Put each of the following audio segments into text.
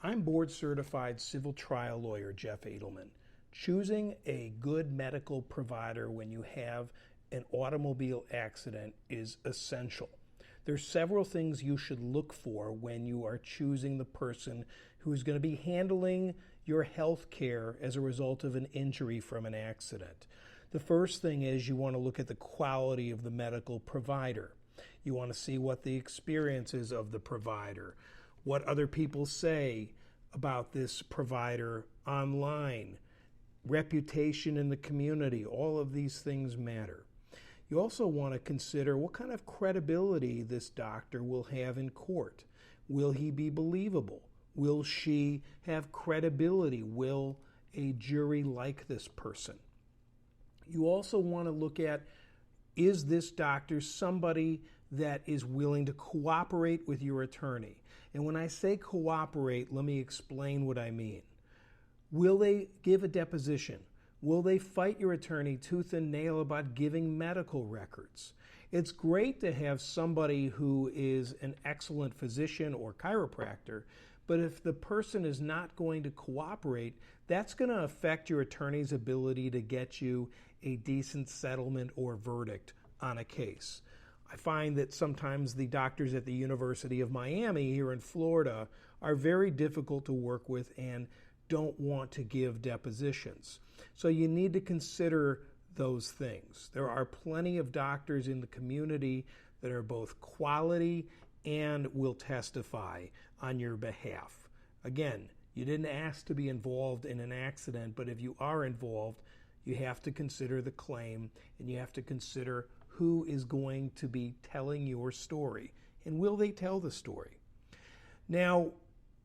I'm board-certified civil trial lawyer Jeff Adelman. Choosing a good medical provider when you have an automobile accident is essential. There's several things you should look for when you are choosing the person who's going to be handling your health care as a result of an injury from an accident. The first thing is you want to look at the quality of the medical provider. You want to see what the experience is of the provider, what other people say about this provider online, reputation in the community. All of these things matter. You also want to consider what kind of credibility this doctor will have in court. Will he be believable? Will she have credibility? Will a jury like this person? You also want to look at, is this doctor somebody that is willing to cooperate with your attorney? And when I say cooperate, let me explain what I mean. Will they give a deposition? Will they fight your attorney tooth and nail about giving medical records? It's great to have somebody who is an excellent physician or chiropractor, but if the person is not going to cooperate, that's going to affect your attorney's ability to get you a decent settlement or verdict on a case. I find that sometimes the doctors at the University of Miami here in Florida are very difficult to work with and don't want to give depositions. So you need to consider those things. There are plenty of doctors in the community that are both quality and will testify on your behalf. Again, you didn't ask to be involved in an accident, but if you are involved, you have to consider the claim and you have to consider who is going to be telling your story and will they tell the story. Now,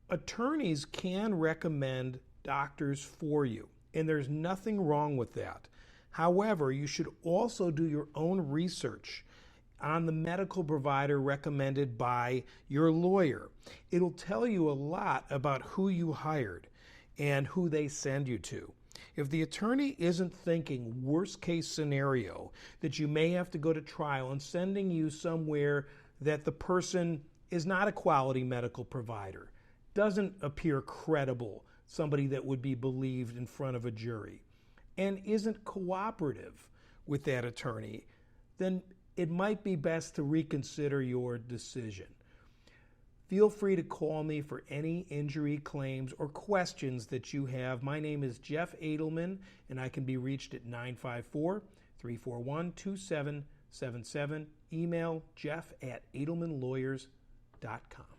attorneys can recommend doctors for you, and there's nothing wrong with that. However, you should also do your own research on the medical provider recommended by your lawyer. It'll tell you a lot about who you hired and who they send you to. If the attorney isn't thinking worst case scenario that you may have to go to trial and sending you somewhere that the person is not a quality medical provider, doesn't appear credible, somebody that would be believed in front of a jury, and isn't cooperative with that attorney, then it might be best to reconsider your decision. Feel free to call me for any injury claims or questions that you have. My name is Jeff Adelman, and I can be reached at 954-341-2777. Email jeff@adelmanlawyers.com.